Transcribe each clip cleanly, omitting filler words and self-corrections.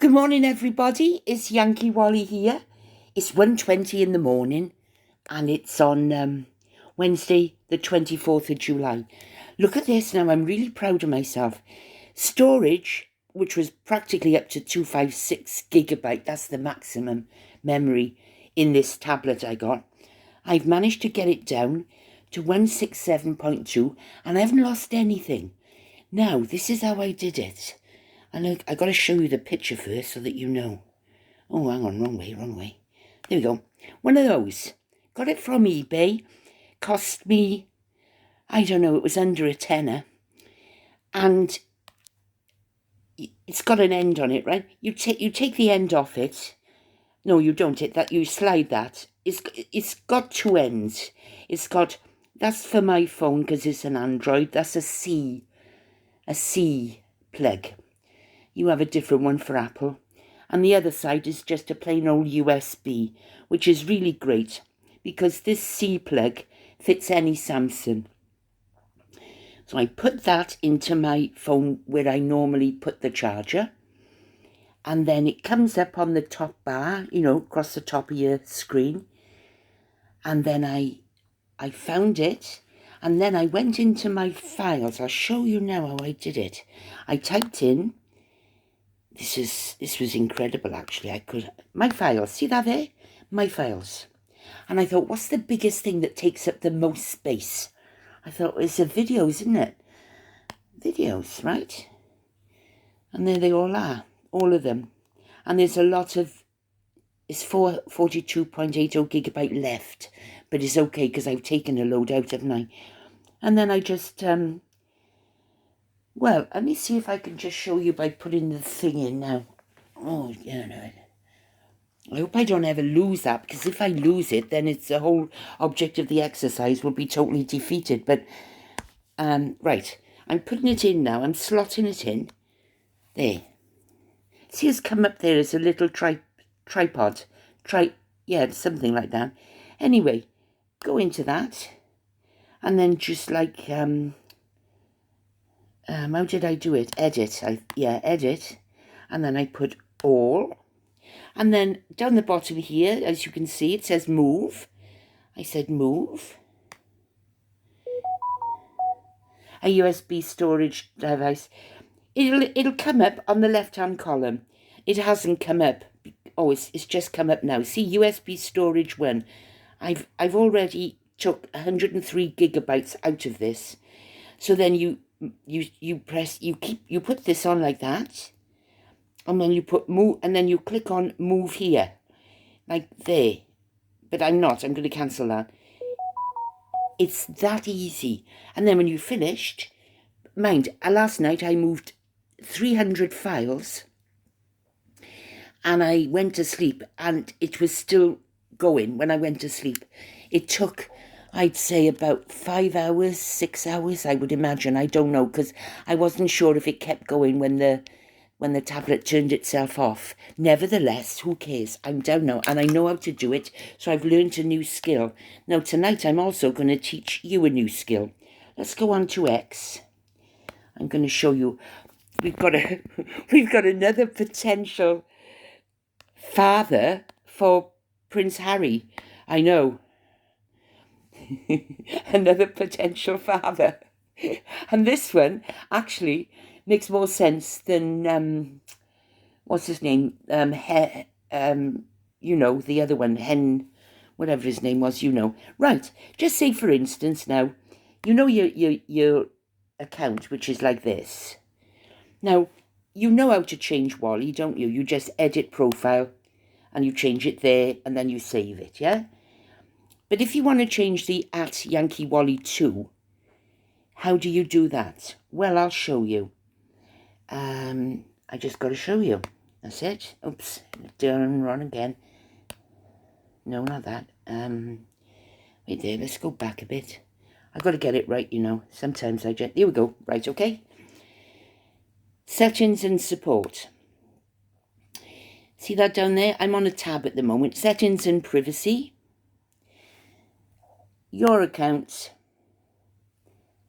Good morning, everybody. It's Yankee Wally here. It's 1:20 in the morning, and it's on Wednesday, the 24th of July. Look at this now. I'm really proud of myself. Storage, which was practically up to 256 gigabyte, that's the maximum memory in this tablet I got. I've managed to get it down to 167.2, and I haven't lost anything. Now, this is how I did it. And I got to show you the picture first so that you know. Oh, hang on, wrong way. There we go. One of those. Got it from eBay. Cost me, I don't know, it was under a tenner. And it's got an end on it, right? You take the end off it. No, you don't. You slide that. It's got two ends. That's for my phone because it's an Android. That's a C plug. You have a different one for Apple. And the other side is just a plain old USB, which is really great because this C plug fits any Samsung. So I put that into my phone where I normally put the charger. And then it comes up on the top bar, across the top of your screen. And then I found it. And then I went into my files. I'll show you now how I did it. I typed in, this was incredible actually. My files, see that there? My files. And I thought, what's the biggest thing that takes up the most space? I thought, it's the videos, isn't it? Videos, right? And there they all are, all of them. And there's a lot of, it's 42.80 gigabyte left, but it's okay because I've taken a load out, haven't I? And then I just, well, let me see if I can just show you by putting the thing in now. Oh, yeah, no. I hope I don't ever lose that, because if I lose it, then it's the whole object of the exercise will be totally defeated. But, right, I'm putting it in now. I'm slotting it in. There. See, it's come up there as a little tripod. Yeah, something like that. Anyway, go into that. And then just like, how did I do it? Edit. Edit. And then I put all. And then down the bottom here, as you can see, it says move. I said move. A USB storage device. It'll come up on the left-hand column. It hasn't come up. Oh, it's just come up now. See, USB storage 1. I've already took 103 gigabytes out of this. So then you put this on like that. And then you put move, and then you click on move here, like there. But I'm going to cancel that. It's that easy. And then when you finished, mind, last night I moved 300 files and I went to sleep and it was still going when I went to sleep. It took, I'd say, about 5 hours, 6 hours, I would imagine. I don't know, because I wasn't sure if it kept going when the tablet turned itself off. Nevertheless, who cares? I'm down now, and I know how to do it, so I've learned a new skill. Now, tonight, I'm also going to teach you a new skill. Let's go on to X. I'm going to show you. We've got another potential father for Prince Harry. I know. Another potential father. And this one, actually, makes more sense than what's his name? The other one, whatever his name was, Right. Just say, for instance, now, your account, which is like this. Now, you know how to change Wally, don't you? You just edit profile and you change it there and then you save it, yeah? But if you want to change the @YankieWally2, how do you do that? Well, I'll show you. I just got to show you. That's it. Oops, done wrong again. No, not that. Wait there, let's go back a bit. I've got to get it right, Sometimes here we go. Right, okay. Settings and support. See that down there? I'm on a tab at the moment. Settings and privacy. Your account.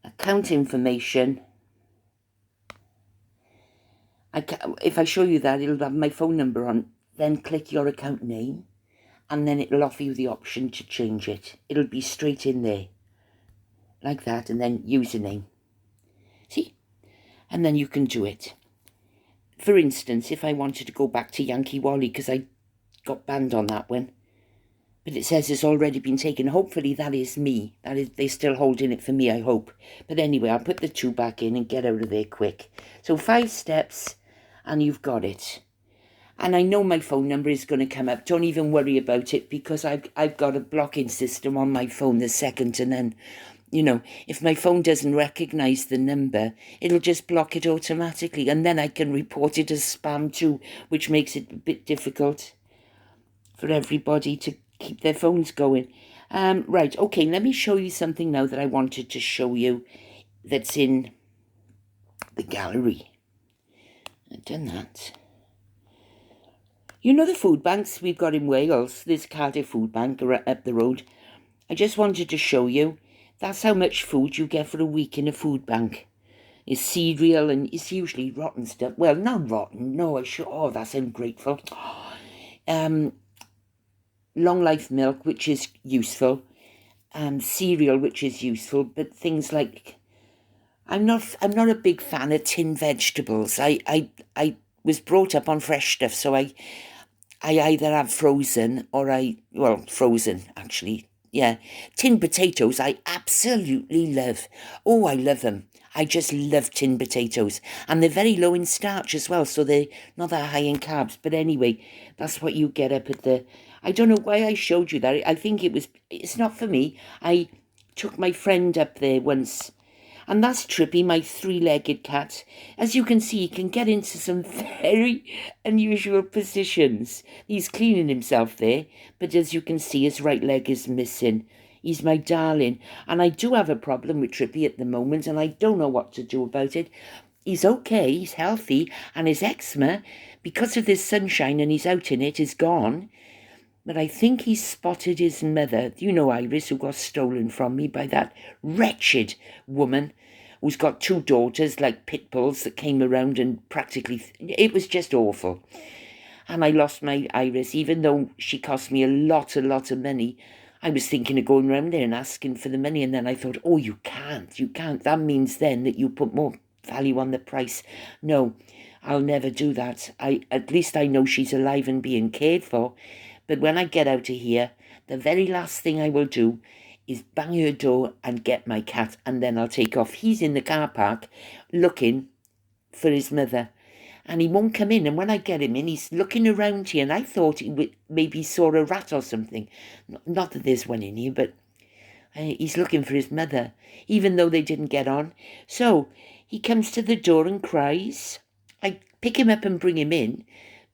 Account information. If I show you that, it'll have my phone number on. Then click your account name, and then it'll offer you the option to change it. It'll be straight in there, like that, and then username. See? And then you can do it. For instance, if I wanted to go back to Yankee Wally, because I got banned on that one, but it says it's already been taken. Hopefully that is me. They're still holding it for me, I hope. But anyway, I'll put the 2 back in and get out of there quick. So 5 steps, and you've got it. And I know my phone number is going to come up. Don't even worry about it, because I've got a blocking system on my phone the second, and then, you know, if my phone doesn't recognise the number, it'll just block it automatically, and then I can report it as spam too, which makes it a bit difficult for everybody to keep their phones going. Right, okay, let me show you something now that I wanted to show you that's in the gallery. I've done that. You know the food banks we've got in Wales? There's Cardiff Food Bank up the road. I just wanted to show you, that's how much food you get for a week in a food bank. It's cereal, and it's usually rotten stuff. Well, not rotten, no, that's ungrateful. Long life milk, which is useful, cereal, which is useful, but things like, I'm not a big fan of tinned vegetables. I was brought up on fresh stuff, so I either have frozen or frozen actually. Yeah, tinned potatoes I absolutely love. Oh, I love them. I just love tinned potatoes, and they're very low in starch as well, so they're not that high in carbs. But anyway, that's what you get up at the. I don't know why I showed you that. I think it's not for me. I took my friend up there once, and that's Trippy, my 3-legged cat. As you can see, he can get into some very unusual positions. He's cleaning himself there, but as you can see, his right leg is missing. He's my darling. And I do have a problem with Trippy at the moment, and I don't know what to do about it. He's okay, he's healthy, and his eczema, because of this sunshine and he's out in it, is gone. But I think he spotted his mother, you know, Iris, who got stolen from me by that wretched woman who's got 2 daughters like pit bulls that came around and practically... It was just awful. And I lost my Iris, even though she cost me a lot of money. I was thinking of going round there and asking for the money, and then I thought, oh, you can't. That means then that you put more value on the price. No, I'll never do that. At least I know she's alive and being cared for. But when I get out of here, the very last thing I will do is bang her door and get my cat, and then I'll take off. He's in the car park looking for his mother, and he won't come in. And when I get him in, he's looking around here, and I thought he maybe saw a rat or something. Not that there's one in here, but he's looking for his mother, even though they didn't get on. So he comes to the door and cries. I pick him up and bring him in,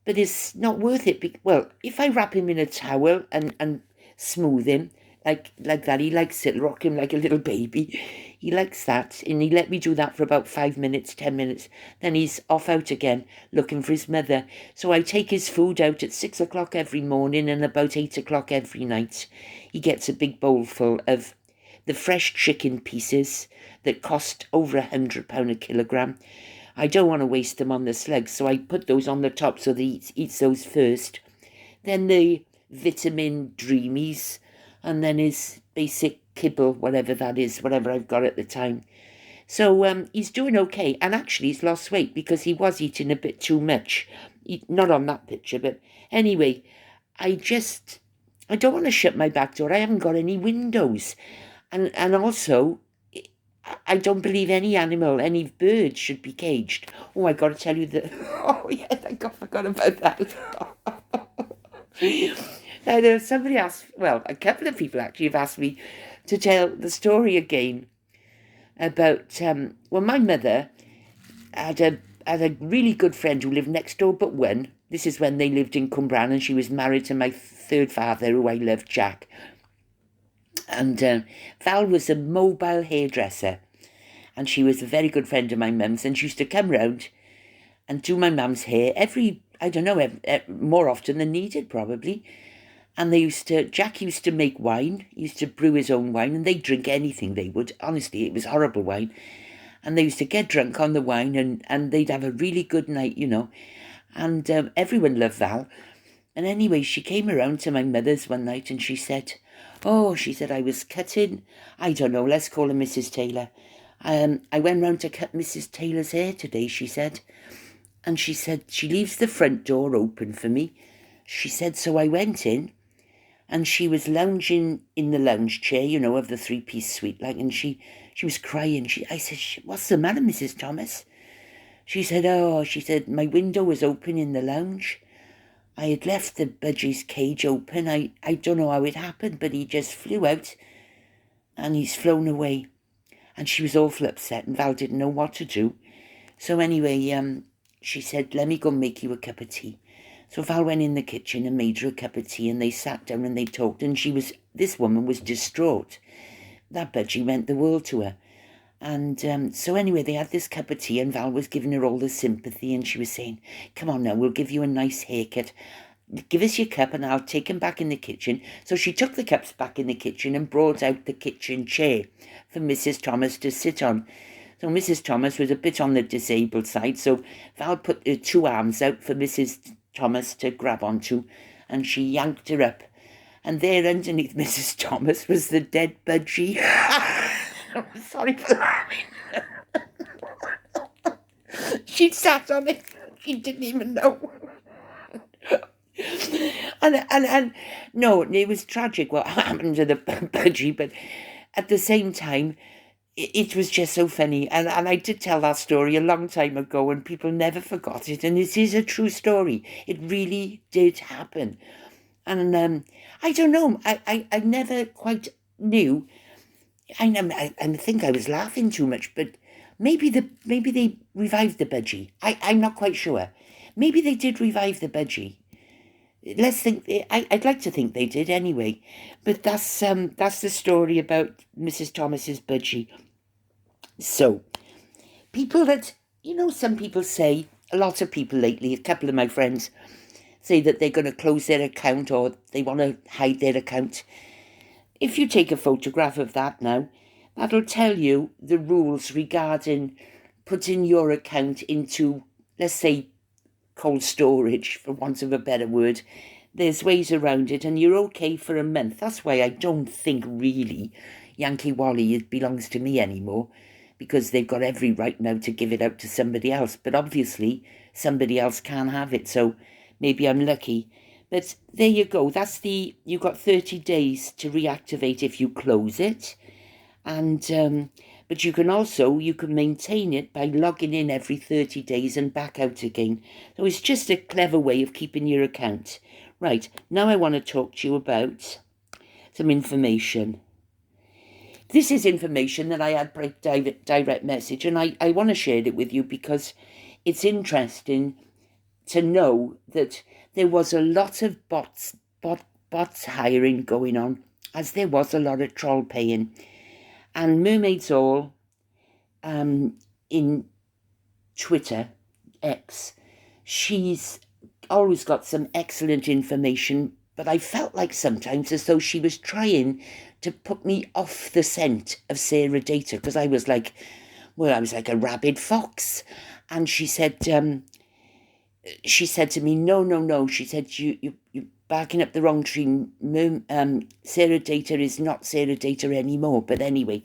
but it's not worth it. Well, if I wrap him in a towel and smooth him like that, he likes it, rock him like a little baby. He likes that, and he let me do that for about 5 minutes, 10 minutes. Then he's off out again, looking for his mother. So I take his food out at 6 o'clock every morning and about 8 o'clock every night. He gets a big bowl full of the fresh chicken pieces that cost over £100 a kilogram. I don't want to waste them on the slugs, so I put those on the top so that he eats those first. Then the vitamin dreamies, and then his basic kibble, whatever that is, whatever I've got at the time. So he's doing okay, and actually he's lost weight because he was eating a bit too much. Not on that picture, but anyway, I don't want to shut my back door. I haven't got any windows. And also, I don't believe any animal, any bird should be caged. Oh, I got to tell you that. Oh, yeah, I forgot about that. Somebody asked, well, a couple of people actually have asked me to tell the story again about, my mother had a really good friend who lived next door but one. This is when they lived in Cwmbran, and she was married to my third father, who I loved, Jack. And Val was a mobile hairdresser, and she was a very good friend of my mum's, and she used to come round and do my mum's hair more often than needed probably. And Jack used to make wine, he used to brew his own wine, and they'd drink anything they would. Honestly, it was horrible wine. and they used to get drunk on the wine, and they'd have a really good night, and everyone loved Val. And anyway, she came around to my mother's one night and she said, I was cutting, I don't know, let's call her Mrs. Taylor. I went round to cut Mrs. Taylor's hair today, she said. And she said, she leaves the front door open for me. She said, so I went in, and she was lounging in the lounge chair, of the three-piece suite, and she was crying. I said, what's the matter, Mrs. Thomas? She said, my window was open in the lounge. I had left the budgie's cage open. I don't know how it happened, but he just flew out and he's flown away. And she was awful upset, and Val didn't know what to do. So anyway, she said, let me go make you a cup of tea. So Val went in the kitchen and made her a cup of tea, and they sat down and they talked, and this woman was distraught. That budgie meant the world to her. And so anyway, they had this cup of tea, and Val was giving her all the sympathy, and she was saying, come on now, we'll give you a nice haircut. Give us your cup and I'll take them back in the kitchen. So she took the cups back in the kitchen and brought out the kitchen chair for Mrs. Thomas to sit on. So Mrs. Thomas was a bit on the disabled side, so Val put her 2 arms out for Mrs. Thomas to grab onto, and she yanked her up. And there underneath Mrs. Thomas was the dead budgie. I'm sorry for laughing. She'd sat on it. She didn't even know. And no, it was tragic what happened to the budgie, but at the same time, it was just so funny. And I did tell that story a long time ago, and people never forgot it. And it is a true story. It really did happen. And I don't know. I never quite knew. I think I was laughing too much, but maybe they revived the budgie. I'm not quite sure. Maybe they did revive the budgie. Let's think. I'd like to think they did anyway. But that's the story about Mrs. Thomas's budgie. So, people that, some people say, a lot of people lately, a couple of my friends say that they're going to close their account or they want to hide their account. If you take a photograph of that now, that'll tell you the rules regarding putting your account into, let's say, cold storage, for want of a better word. There's ways around it, and you're okay for a month. That's why I don't think really Yankee Wally belongs to me anymore, because they've got every right now to give it out to somebody else. But obviously somebody else can have it, so maybe I'm lucky. But there you go. You've got 30 days to reactivate if you close it. And but you can maintain it by logging in every 30 days and back out again. So it's just a clever way of keeping your account. Right, now I want to talk to you about some information. This is information that I had by direct message, and I want to share it with you because it's interesting to know that there was a lot of bots hiring going on, as there was a lot of troll paying. And Mermaids All, in Twitter, X, she's always got some excellent information, but I felt like sometimes as though she was trying to put me off the scent of Sara Data, because I was like a rabid fox. And she said to me, no, she said, you're barking up the wrong tree. Sara Data is not Sara Data anymore. But anyway,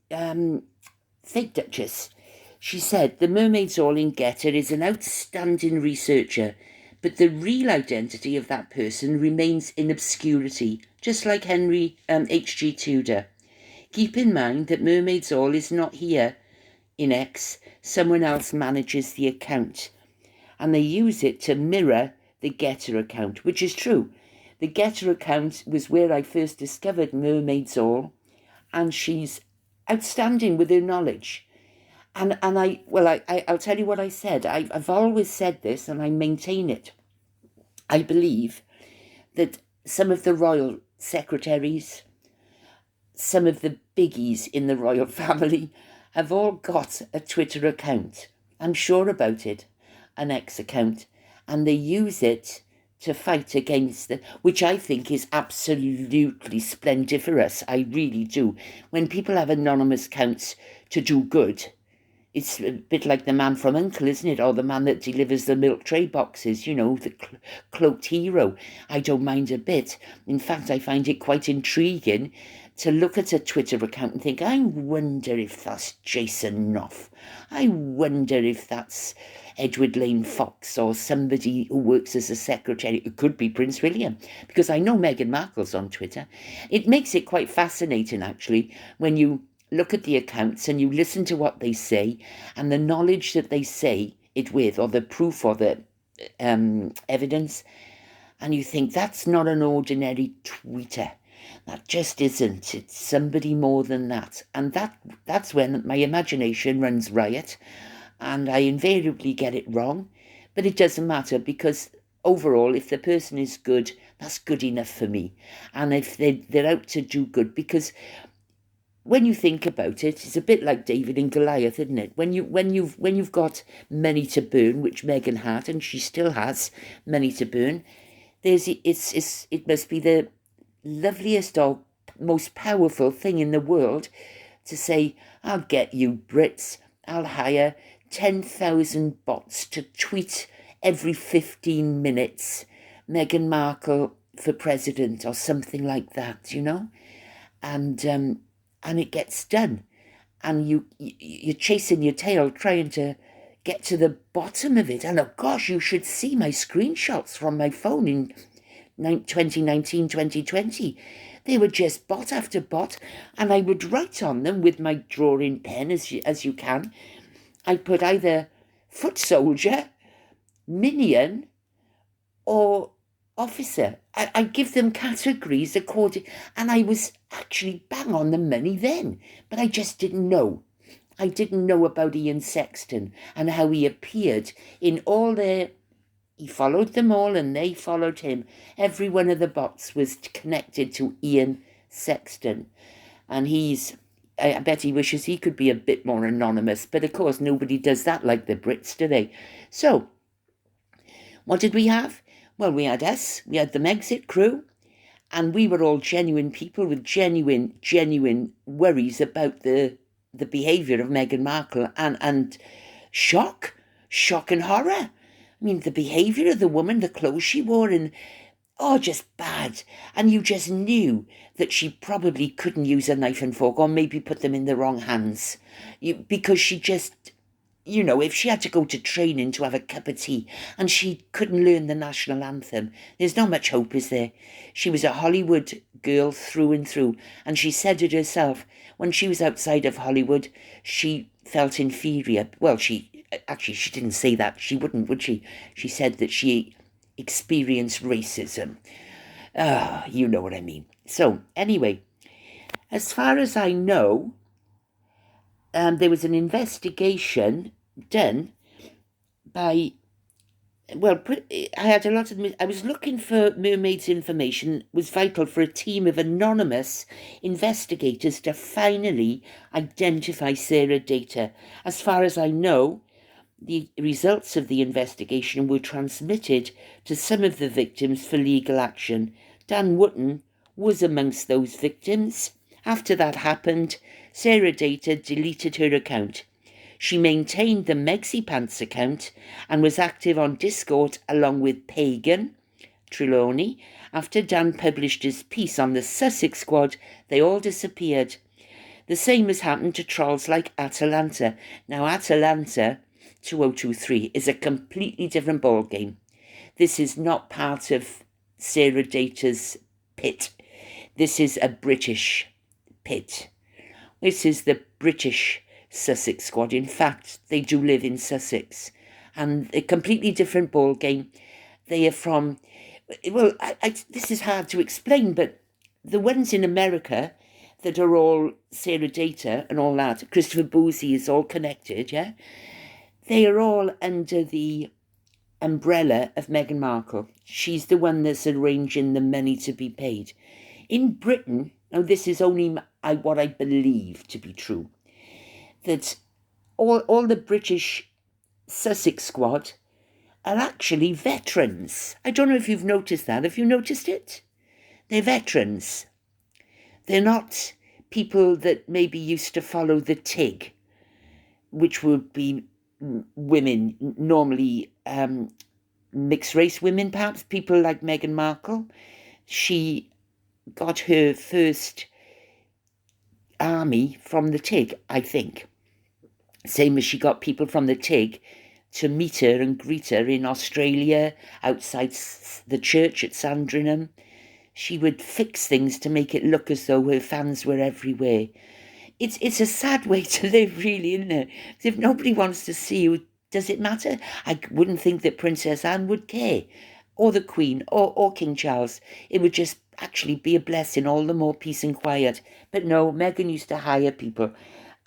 Fake Duchess, she said, the Mermaids All in Getter is an outstanding researcher, but the real identity of that person remains in obscurity, just like Henry H.G. Tudor. Keep in mind that Mermaids All is not here in X. Someone else manages the account, and they use it to mirror the Getter account, which is true. The Getter account was where I first discovered Mermaids All, and she's outstanding with her knowledge. And I'll tell you what I said. I've always said this, and I maintain it. I believe that some of the royal secretaries, some of the biggies in the royal family have all got a Twitter account. I'm sure about it, an X account. And they use it to fight against which I think is absolutely splendiferous. I really do. When people have anonymous accounts to do good, it's a bit like the man from Uncle, isn't it? Or the man that delivers the milk tray boxes, the cloaked hero. I don't mind a bit. In fact, I find it quite intriguing to look at a Twitter account and think, I wonder if that's Jason Knopf. I wonder if that's Edward Lane Fox or somebody who works as a secretary. It could be Prince William, because I know Meghan Markle's on Twitter. It makes it quite fascinating, actually, when you look at the accounts and you listen to what they say and the knowledge that they say it with, or the proof or the evidence, and you think that's not an ordinary tweeter. That just isn't. It's somebody more than that. And that's when my imagination runs riot and I invariably get it wrong. But it doesn't matter, because overall, if the person is good, that's good enough for me. And if they're out to do good, because when you think about it, it's a bit like David and Goliath, isn't it? When you've got money to burn, which Meghan had, and she still has money to burn, it must be the loveliest or most powerful thing in the world to say, I'll get you Brits, I'll hire 10,000 bots to tweet every 15 minutes, Meghan Markle for president or something like that, and it gets done, and you're chasing your tail trying to get to the bottom of it. And oh gosh, you should see my screenshots from my phone in 2019, 2020. They were just bot after bot, and I would write on them with my drawing pen, as you can. I put either foot soldier, minion, or officer. I give them categories according, and I was actually bang on the money then, but I just didn't know. I didn't know about Ian Sexton and how he appeared in all their. He followed them all and they followed him. Every one of the bots was connected to Ian Sexton. And I bet he wishes he could be a bit more anonymous. But of course, nobody does that like the Brits, do they? So, what did we have? Well, we had the Megxit crew, and we were all genuine people with genuine worries about the behaviour of Meghan Markle and shock and horror. I mean, the behaviour of the woman, the clothes she wore, and just bad. And you just knew that she probably couldn't use a knife and fork, or maybe put them in the wrong hands, because she just, if she had to go to training to have a cup of tea and she couldn't learn the national anthem, there's not much hope, is there? She was a Hollywood girl through and through, and she said it herself. When she was outside of Hollywood, she felt inferior. Well, she didn't say that. She wouldn't, would she? She said that she experienced racism. You know what I mean. So, anyway, as far as I know, there was an investigation done by, I was looking for mermaids information. It was vital for a team of anonymous investigators to finally identify Sara data. As far as I know, the results of the investigation were transmitted to some of the victims for legal action. Dan Wootton was amongst those victims. After that happened, Sara Data deleted her account. She maintained the Megxy Pants account and was active on Discord along with Pagan, Trelawney. After Dan published his piece on the Sussex Squad, they all disappeared. The same has happened to trolls like Atalanta. Now, Atalanta 2023 is a completely different ballgame. This is not part of Sara Data's pit. This is a British pit. This is the British Sussex Squad. In fact, they do live in Sussex. And a completely different ballgame. They are from, this is hard to explain, but the ones in America that are all Sara Data and all that, Christopher Boozy is all connected, yeah? They are all under the umbrella of Meghan Markle. She's the one that's arranging the money to be paid. In Britain, now this is only what I believe to be true, that all the British Sussex Squad are actually veterans. I don't know if you've noticed that. Have you noticed it? They're veterans. They're not people that maybe used to follow the TIG, which would be women, normally mixed race women, perhaps, people like Meghan Markle. She got her first army from the TIG, I think. Same as she got people from the TIG to meet her and greet her in Australia, outside the church at Sandringham. She would fix things to make it look as though her fans were everywhere. It's a sad way to live, really, isn't it? If nobody wants to see you, does it matter? I wouldn't think that Princess Anne would care, or the Queen, or King Charles. It would just actually be a blessing, all the more peace and quiet. But no, Meghan used to hire people.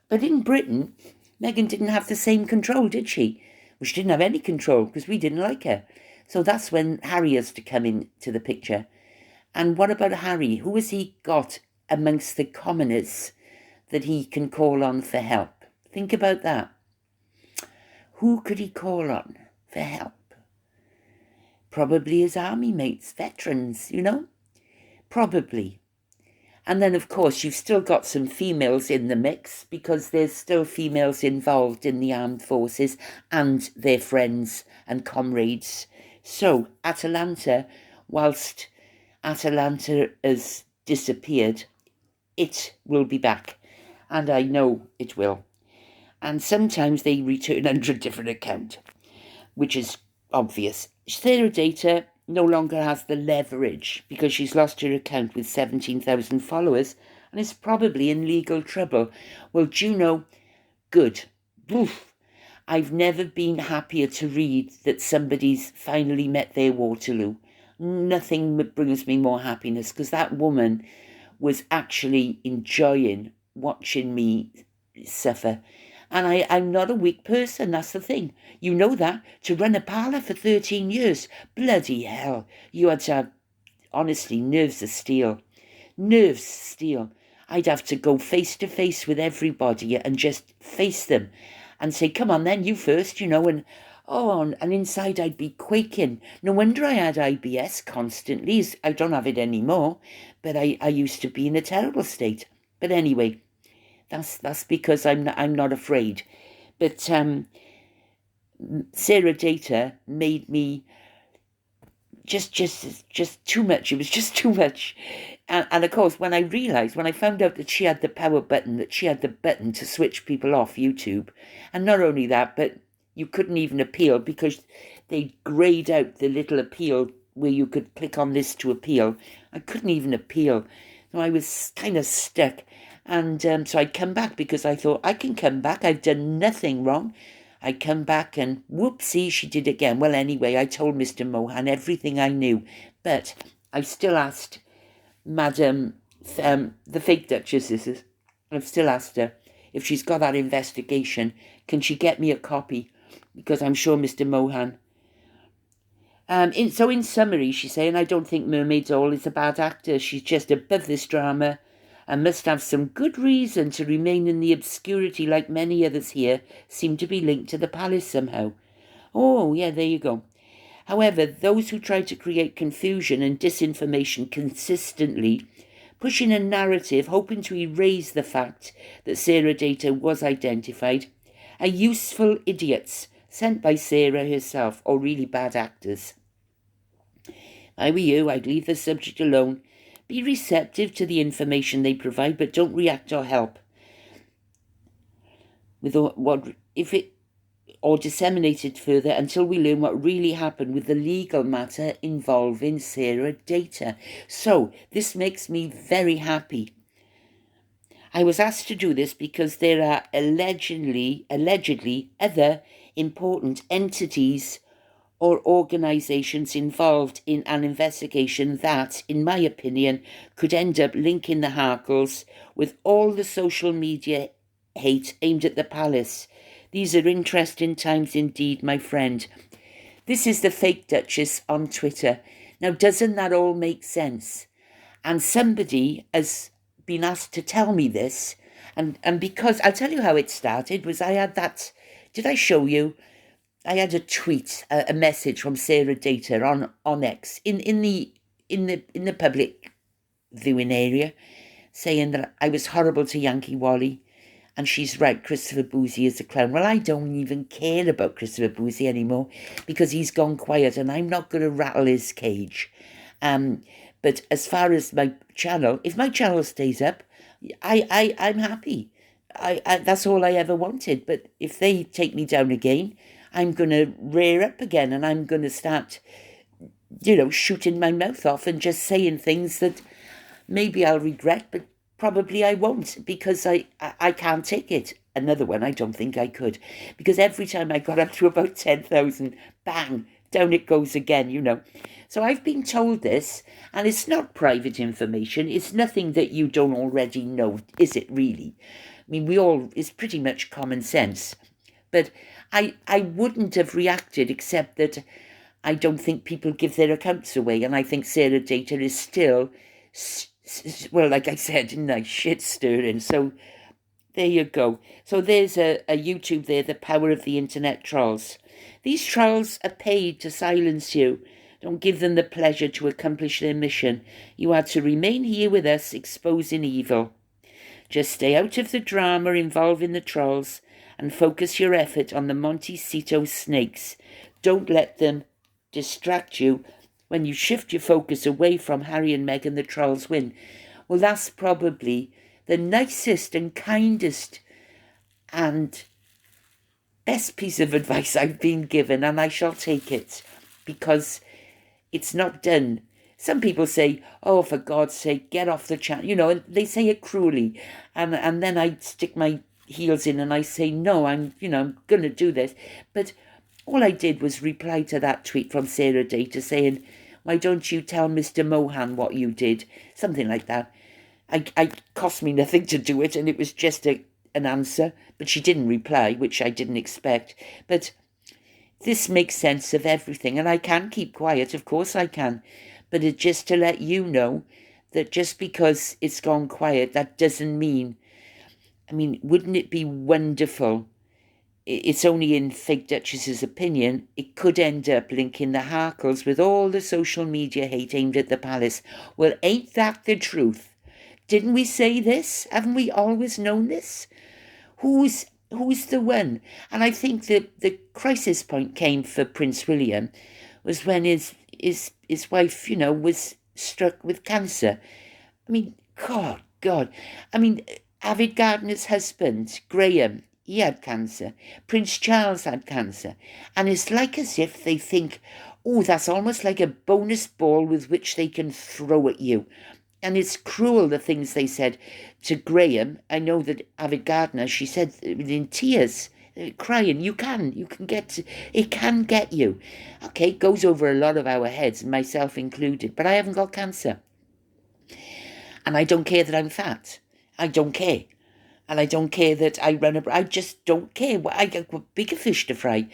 But in Britain, Meghan didn't have the same control, did she? Well, she didn't have any control because we didn't like her. So that's when Harry has to come into the picture. And what about Harry? Who has he got amongst the commoners that he can call on for help? Think about that. Who could he call on for help? Probably his army mates, veterans, you know? Probably. And then, of course, you've still got some females in the mix because there's still females involved in the armed forces and their friends and comrades. So, Atalanta, whilst Atalanta has disappeared, it will be back. And I know it will. And sometimes they return under a different account, which is obvious. Sara Data no longer has the leverage because she's lost her account with 17,000 followers and is probably in legal trouble. Well, do you know, good. Oof. I've never been happier to read that somebody's finally met their Waterloo. Nothing brings me more happiness because that woman was actually enjoying watching me suffer. And I'm not a weak person, that's the thing. You know that. To run a parlour for 13 years, bloody hell. You had to have, honestly, nerves of steel. Nerves of steel. I'd have to go face to face with everybody and just face them and say, come on then, you first, and and inside I'd be quaking. No wonder I had IBS constantly. I don't have it anymore, but I used to be in a terrible state. But anyway, that's because I'm not afraid. But Sara Data made me just too much. It was just too much. And of course, when I found out that she had the power button, that she had the button to switch people off YouTube, and not only that, but you couldn't even appeal because they grayed out the little appeal where you could click on this to appeal. I couldn't even appeal. So I was kind of stuck. And so I'd come back because I thought, I can come back. I've done nothing wrong. I come back and whoopsie, she did again. Well, anyway, I told Mr. Mohan everything I knew. But I still asked Madam, the fake Duchess, I've still asked her if she's got that investigation. Can she get me a copy? Because I'm sure Mr. Mohan. In summary, she's saying, I don't think Mermaid Doll is a bad actor. She's just above this drama and must have some good reason to remain in the obscurity like many others here seem to be linked to the palace somehow. Oh, yeah, there you go. However, those who try to create confusion and disinformation consistently, pushing a narrative hoping to erase the fact that Sara Data was identified, are useful idiots sent by Sara herself or really bad actors. If I were you, I'd leave the subject alone. Be receptive to the information they provide, but don't react or help with or disseminate it further until we learn what really happened with the legal matter involving Sara Data. So this makes me very happy. I was asked to do this because there are allegedly other important entities or organisations involved in an investigation that, in my opinion, could end up linking the Harkles with all the social media hate aimed at the palace. These are interesting times indeed, my friend. This is the fake Duchess on Twitter. Now, doesn't that all make sense? And somebody has been asked to tell me this, and because I'll tell you how it started was I had that. Did I show you? I had a tweet, a message from Sara Data on X in the public viewing area, saying that I was horrible to Yankee Wally, and she's right, Christopher Boozy is a clown. Well, I don't even care about Christopher Boozy anymore because he's gone quiet, and I'm not going to rattle his cage. But as far as my channel, if my channel stays up, I'm happy. That's all I ever wanted. But if they take me down again, I'm going to rear up again, and I'm going to start, shooting my mouth off and just saying things that maybe I'll regret, but probably I won't, because I can't take it. Another one, I don't think I could, because every time I got up to about 10,000, bang, down it goes again. So I've been told this, and it's not private information. It's nothing that you don't already know, is it really? I mean, it's pretty much common sense. But I wouldn't have reacted, except that I don't think people give their accounts away, and I think Sara Data is still, well, like I said, nice shit stirring. So there you go. So there's a YouTube there, The Power of the Internet Trolls. These trolls are paid to silence you. Don't give them the pleasure to accomplish their mission. You are to remain here with us, exposing evil. Just stay out of the drama involving the trolls and focus your effort on the Montecito snakes. Don't let them distract you. When you shift your focus away from Harry and Meghan, the trolls win. Well, that's probably the nicest and kindest and best piece of advice I've been given, and I shall take it, because it's not done. Some people say, oh, for God's sake, get off the channel. And they say it cruelly. And then I stick my heels in and I say, no, I'm going to do this. But all I did was reply to that tweet from Sara Data saying, why don't you tell Mr. Mohan what you did? Something like that. I cost me nothing to do it, and it was just an answer. But she didn't reply, which I didn't expect. But this makes sense of everything, and I can keep quiet, of course I can. But it's just to let you know that just because it's gone quiet, that doesn't mean... wouldn't it be wonderful? It's only in Fake Duchess's opinion, it could end up linking the Harkles with all the social media hate aimed at the palace. Well, ain't that the truth? Didn't we say this? Haven't we always known this? Who's the one? And I think that the crisis point came for Prince William was when his wife, was struck with cancer. God. Avid Gardner's husband, Graham, he had cancer. Prince Charles had cancer. And it's like as if they think, oh, that's almost like a bonus ball with which they can throw at you. And it's cruel, the things they said to Graham. I know that Avid Gardner, she said in tears, crying, it can get you. Okay, it goes over a lot of our heads, myself included, but I haven't got cancer. And I don't care that I'm fat. I don't care. And I don't care that I I just don't care. I got bigger fish to fry,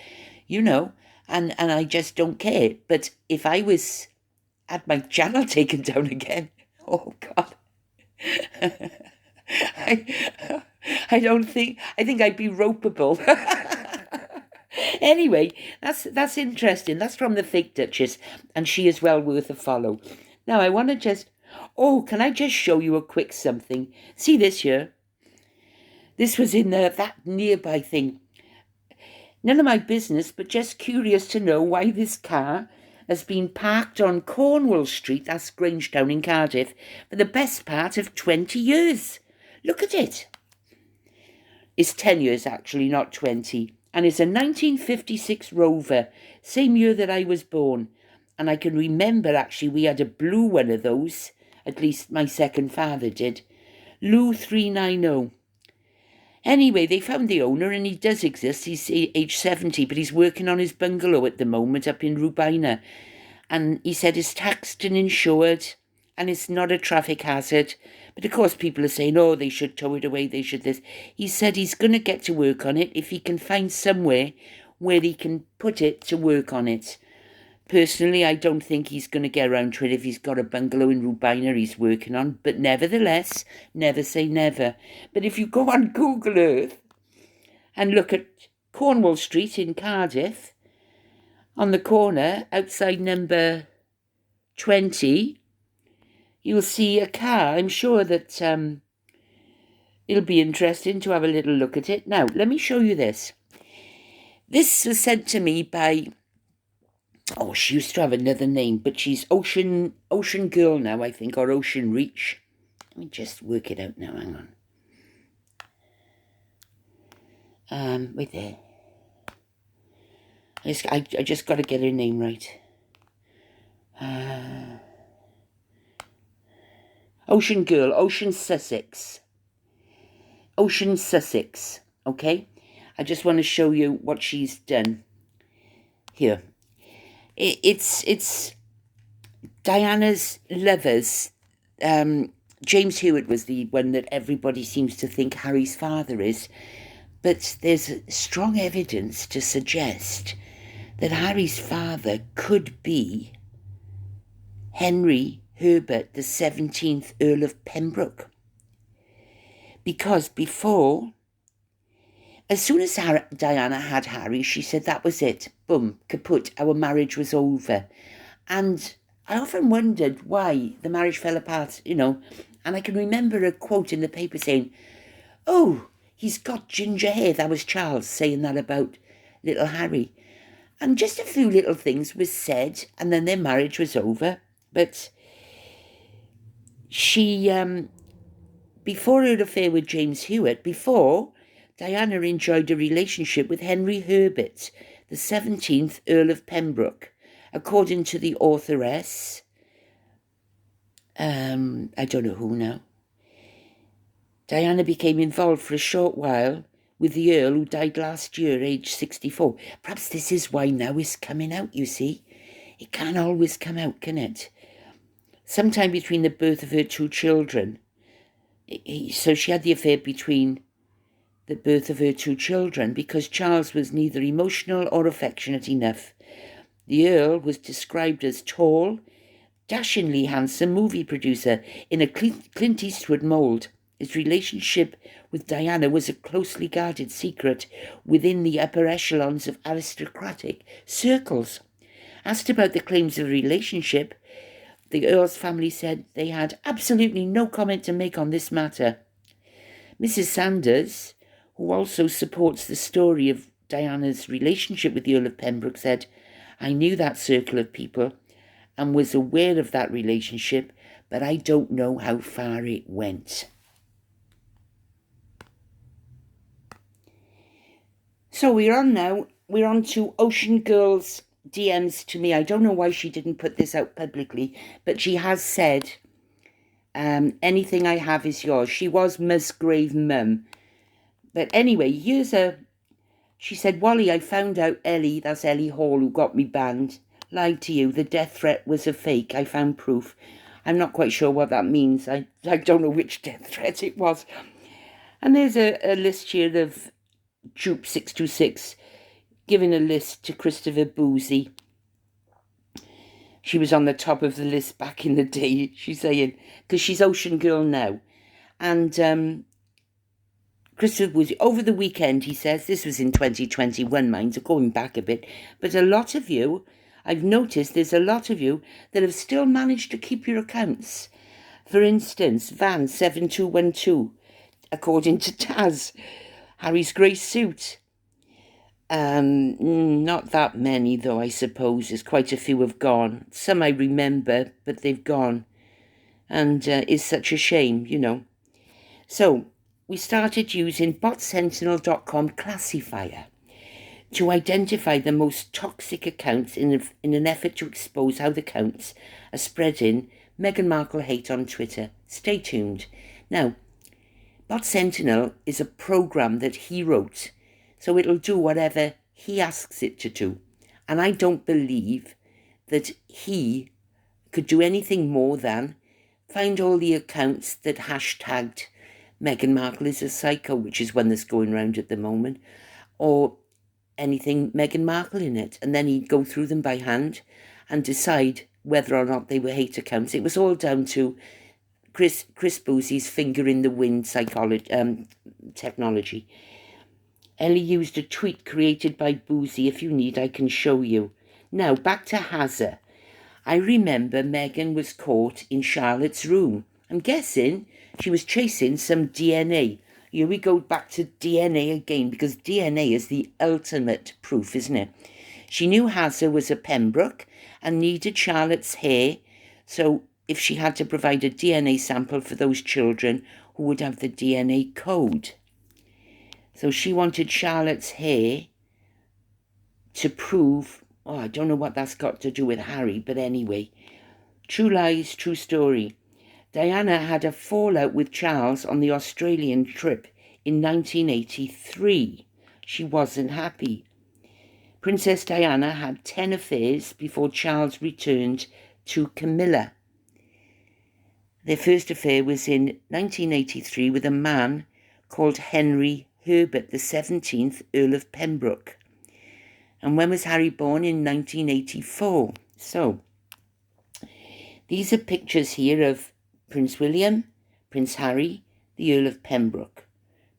and I just don't care. But if I had my channel taken down again, oh God, I think I'd be ropeable. Anyway, that's interesting. That's from the Fake Duchess, and she is well worth a follow. Now I want to can I just show you a quick something? See this here? This was in that nearby thing. None of my business, but just curious to know why this car has been parked on Cornwall Street, that's Grangetown in Cardiff, for the best part of 20 years. Look at it. It's 10 years, actually, not 20. And it's a 1956 Rover, same year that I was born. And I can remember, actually, we had a blue one of those. At least my second father did. Lou 390. Anyway, they found the owner, and he does exist. He's age 70, but he's working on his bungalow at the moment up in Rubina. And he said it's taxed and insured, and it's not a traffic hazard. But of course people are saying, oh, they should tow it away, they should this. He said he's going to get to work on it if he can find somewhere where he can put it to work on it. Personally, I don't think he's going to get around to it if he's got a bungalow in Rubina he's working on. But nevertheless, never say never. But if you go on Google Earth and look at Cornwall Street in Cardiff, On the corner, outside number 20, you'll see a car. I'm sure that it'll be interesting to have a little look at it. Now, let me show you this. This was sent to me by, she used to have another name, but she's Ocean Girl now, I think, or Ocean Reach. Let me just work it out now, hang on. Wait there. I just got to get her name right. Ocean Girl, Ocean Sussex, okay? I just want to show you what she's done here. It's Diana's lovers. James Hewitt was the one that everybody seems to think Harry's father is, but there's strong evidence to suggest that Harry's father could be Henry Herbert, the 17th Earl of Pembroke. Because before, as soon as Diana had Harry, she said that was it. Boom, kaput, our marriage was over. And I often wondered why the marriage fell apart, and I can remember a quote in the paper saying, "Oh, he's got ginger hair." That was Charles saying that about little Harry. And just a few little things was said, and then their marriage was over. But she, before her affair with James Hewitt, Diana enjoyed a relationship with Henry Herbert, the 17th Earl of Pembroke, according to the authoress. I don't know who now. Diana became involved for a short while with the Earl, who died last year, aged 64. Perhaps this is why now it's coming out, you see. It can't always come out, can it? Sometime between the birth of her two children. So she had the affair between the birth of her two children because Charles was neither emotional or affectionate enough. The Earl was described as tall, dashingly handsome movie producer in a Clint Eastwood mould. His relationship with Diana was a closely guarded secret within the upper echelons of aristocratic circles. Asked about the claims of the relationship, the Earl's family said they had absolutely no comment to make on this matter. Mrs. Sanders, who also supports the story of Diana's relationship with the Earl of Pembroke, said, "I knew that circle of people and was aware of that relationship, but I don't know how far it went." So we're on to Ocean Girl's DMs to me. I don't know why she didn't put this out publicly, but she has said, anything I have is yours. She was Musgrave Mum. But anyway, she said, "Wally, I found out Ellie, that's Ellie Hall, who got me banned, lied to you. The death threat was a fake. I found proof." I'm not quite sure what that means. I don't know which death threat it was. And there's a list here of Jupe 626 giving a list to Christopher Boozy. She was on the top of the list back in the day, she's saying, because she's Ocean Girl now. And Christopher Boozy, over the weekend, he says, this was in 2021, mind, so going back a bit, but a lot of you, I've noticed there's a lot of you that have still managed to keep your accounts. For instance, Van 7212, according to Taz, Harry's grey suit. Not that many, though, I suppose. There's quite a few have gone. Some I remember, but they've gone. And it's such a shame, So, we started using botsentinel.com classifier to identify the most toxic accounts in an effort to expose how the accounts are spreading Meghan Markle hate on Twitter. Stay tuned. Now, Bot Sentinel is a program that he wrote, so it'll do whatever he asks it to do. And I don't believe that he could do anything more than find all the accounts that hashtagged Meghan Markle is a psycho, which is one that's going around at the moment, or anything Meghan Markle in it. And then he'd go through them by hand and decide whether or not they were hate accounts. It was all down to Chris Boozy's finger in the wind technology. Ellie used a tweet created by Boozy. If you need, I can show you. Now, back to Hazza. I remember Meghan was caught in Charlotte's room. I'm guessing she was chasing some DNA. Here we go back to DNA again, because DNA is the ultimate proof, isn't it? She knew Hazza was a Pembroke and needed Charlotte's hair, so if she had to provide a DNA sample for those children who would have the DNA code. So she wanted Charlotte's hair to prove, I don't know what that's got to do with Harry, but anyway. True lies, true story. Diana had a fallout with Charles on the Australian trip in 1983. She wasn't happy. Princess Diana had 10 affairs before Charles returned to Camilla. Their first affair was in 1983 with a man called Henry Herbert the 17th, Earl of Pembroke. And when was Harry born? In 1984. So, these are pictures here of Prince William, Prince Harry, the Earl of Pembroke.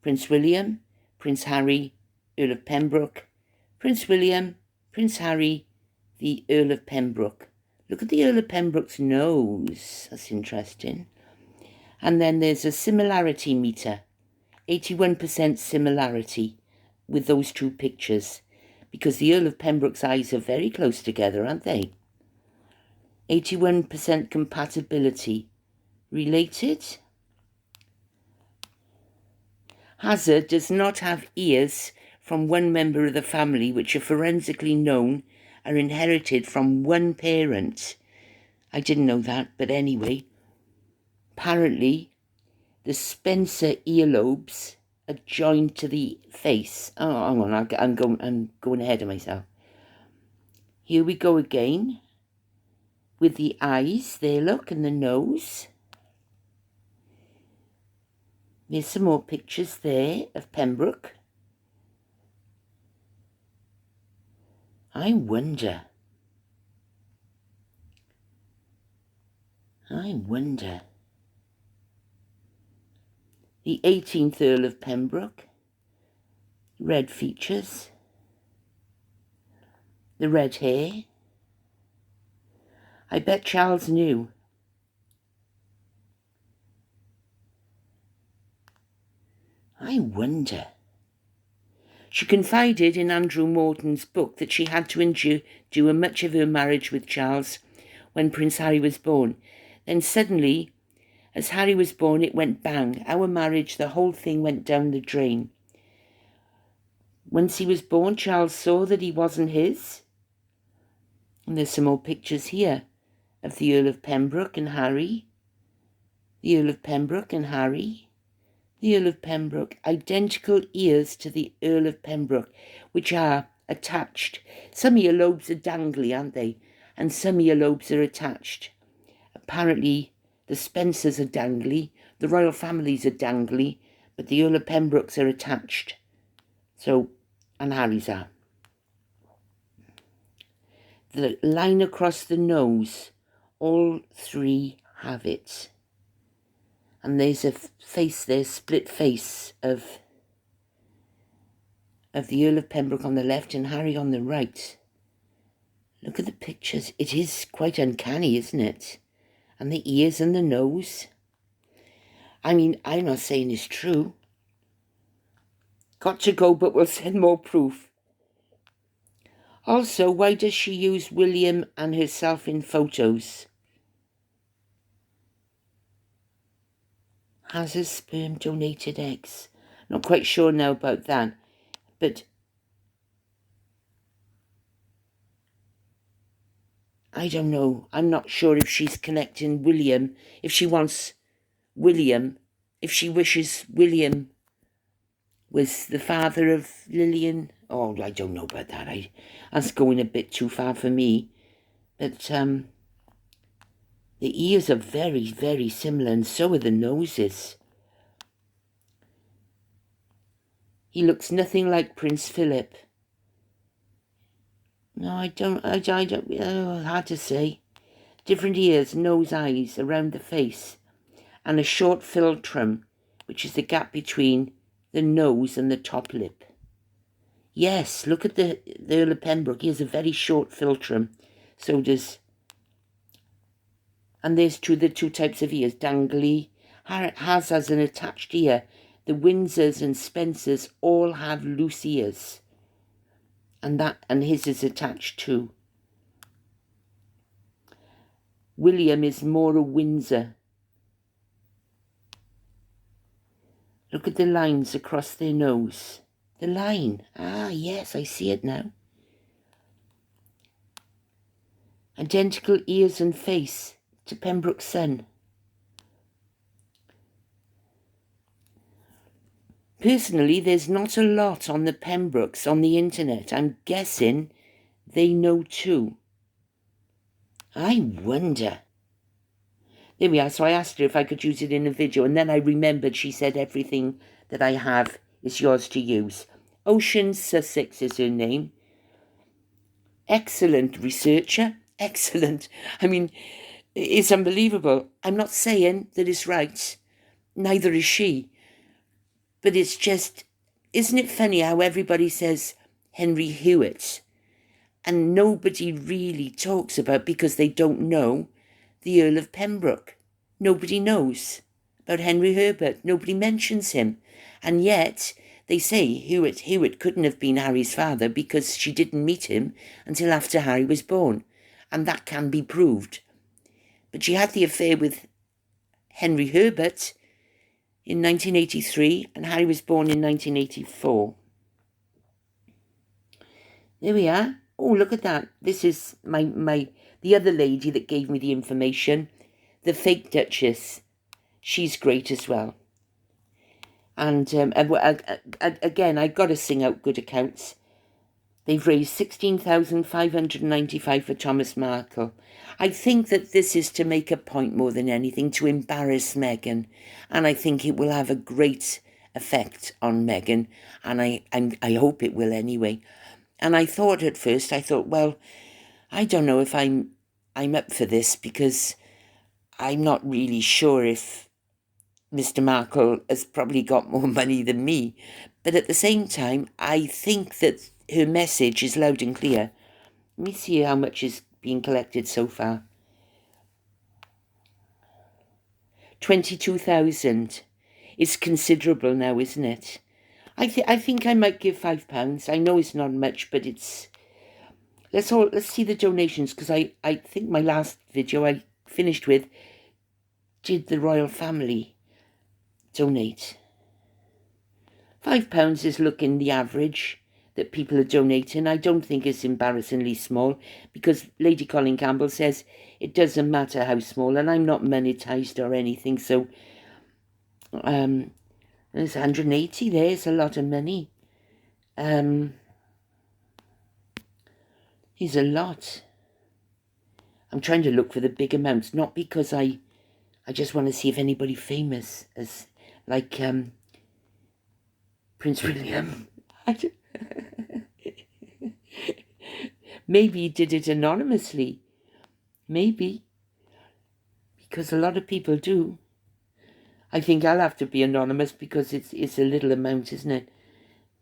Prince William, Prince Harry, Earl of Pembroke. Prince William, Prince Harry, the Earl of Pembroke. Look at the Earl of Pembroke's nose. That's interesting. And then there's a similarity meter. 81% similarity with those two pictures, because the Earl of Pembroke's eyes are very close together, aren't they? 81% compatibility. Related? Hazza does not have ears from one member of the family, which are forensically known are inherited from one parent. I didn't know that, but anyway. Apparently, the Spencer earlobes are joined to the face. Oh, hang on, I'm going ahead of myself. Here we go again. With the eyes, there, look, and the nose. There's some more pictures there of Pembroke. I wonder. The 18th Earl of Pembroke. Red features. The red hair. I bet Charles knew. I wonder. She confided in Andrew Morton's book that she had to endure much of her marriage with Charles when Prince Harry was born. Then suddenly, as Harry was born, it went bang. Our marriage, the whole thing went down the drain. Once he was born, Charles saw that he wasn't his. And there's some more pictures here of the Earl of Pembroke and Harry. The Earl of Pembroke and Harry. The Earl of Pembroke, identical ears to the Earl of Pembroke, which are attached. Some earlobes are dangly, aren't they? And some earlobes are attached. Apparently, the Spencers are dangly, the royal families are dangly, but the Earl of Pembroke's are attached. So, and Harry's are. The line across the nose, all three have it. And there's a face there, split face of the Earl of Pembroke on the left and Harry on the right. Look at the pictures. It is quite uncanny, isn't it? And the ears and the nose. I mean, I'm not saying it's true. Got to go, but we'll send more proof. Also, why does she use William and herself in photos? Has a sperm donated eggs? Not quite sure now about that, but I don't know. I'm not sure if she's connecting William, if she wants William, if she wishes William was the father of Lillian. Oh, I don't know about that. That's going a bit too far for me. But the ears are very, very similar, and so are the noses. He looks nothing like Prince Philip. No, I don't, hard to say. Different ears, nose, eyes, around the face, and a short philtrum, which is the gap between the nose and the top lip. Yes, look at the Earl of Pembroke. He has a very short philtrum. So does... And there's the two types of ears. Dangly has as an attached ear. The Windsors and Spencers all have loose ears. And his is attached too. William is more a Windsor. Look at the lines across their nose. The line. Ah, yes, I see it now. Identical ears and face to Pembroke's son. Personally, there's not a lot on the Pembrokes on the internet. I'm guessing they know too. I wonder. There we are. So I asked her if I could use it in a video, and then I remembered she said everything that I have is yours to use. Ocean Sussex is her name. Excellent researcher. Excellent. I mean, it's unbelievable. I'm not saying that it's right. Neither is she. But it's just, isn't it funny how everybody says Henry Hewitt and nobody really talks about, because they don't know, the Earl of Pembroke. Nobody knows about Henry Herbert. Nobody mentions him. And yet they say Hewitt couldn't have been Harry's father because she didn't meet him until after Harry was born. And that can be proved. But she had the affair with Henry Herbert in 1983, and Harry was born in 1984. There we are. Oh, look at that. This is the other lady that gave me the information, the fake Duchess. She's great as well. And again, I've got to sing out good accounts. They've raised $16,595 for Thomas Markle. I think that this is to make a point more than anything, to embarrass Meghan. And I think it will have a great effect on Meghan. And I hope it will anyway. And I thought at first, well, I don't know if I'm up for this, because I'm not really sure if Mr. Markle has probably got more money than me. But at the same time, I think that her message is loud and clear. Let me see how much is being collected so far. 22,000. It's considerable now, isn't it? I think I might give £5. I know it's not much, but it's... Let's see the donations, because I think my last video I finished with, did the royal family donate? £5 is looking the average that people are donating. I don't think it's embarrassingly small, because Lady Colin Campbell says it doesn't matter how small, and I'm not monetized or anything, so there's 180 there. It's a lot of money. It's a lot. I'm trying to look for the big amounts, not because I just want to see if anybody famous, as like Prince William. Maybe he did it anonymously. Maybe. Because a lot of people do. I think I'll have to be anonymous, because it's a little amount, isn't it?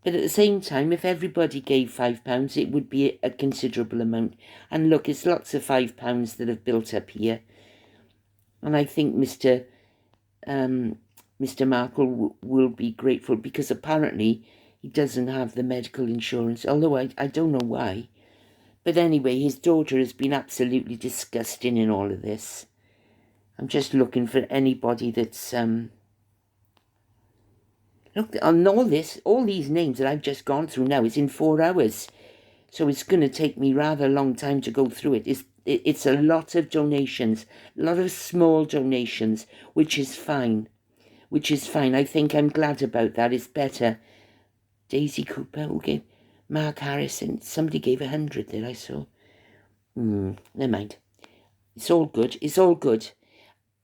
But at the same time, if everybody gave £5, it would be a considerable amount. And look, it's lots of £5 that have built up here. And I think Mr. Markle will be grateful, because apparently he doesn't have the medical insurance, although I don't know why. But anyway, his daughter has been absolutely disgusting in all of this. I'm just looking for anybody that's... Look, on all these names that I've just gone through now, it's in 4 hours. So it's going to take me rather a long time to go through it. It's a lot of donations, a lot of small donations, which is fine. I think I'm glad about that. It's better. Daisy Cooper, okay. Mark Harrison, somebody gave 100 there, I saw. Never mind. It's all good.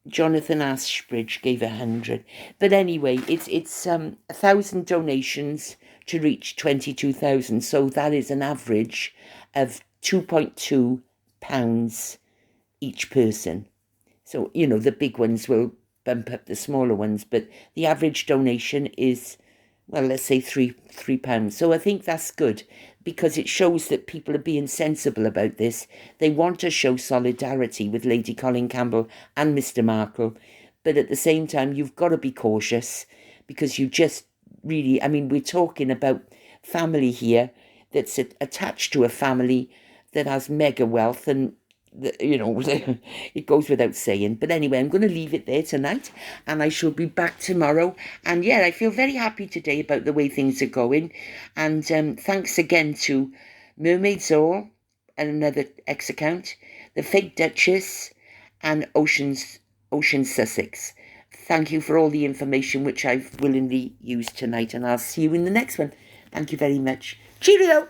Jonathan Ashbridge gave 100. But anyway, it's 1,000 donations to reach 22,000. So that is an average of £2.2 each person. So, the big ones will bump up the smaller ones, but the average donation is well, let's say £3. So I think that's good because it shows that people are being sensible about this. They want to show solidarity with Lady Colin Campbell and Mr. Markle, but at the same time, you've got to be cautious because you just really, I mean, we're talking about family here that's attached to a family that has mega wealth and you know, it goes without saying. But anyway, I'm going to leave it there tonight and I shall be back tomorrow. And yeah, I feel very happy today about the way things are going. And thanks again to Mermaids All and another X account, the Fake Duchess, and Ocean Sussex. Thank you for all the information which I've willingly used tonight, and I'll see you in the next one. Thank you very much. Cheerio!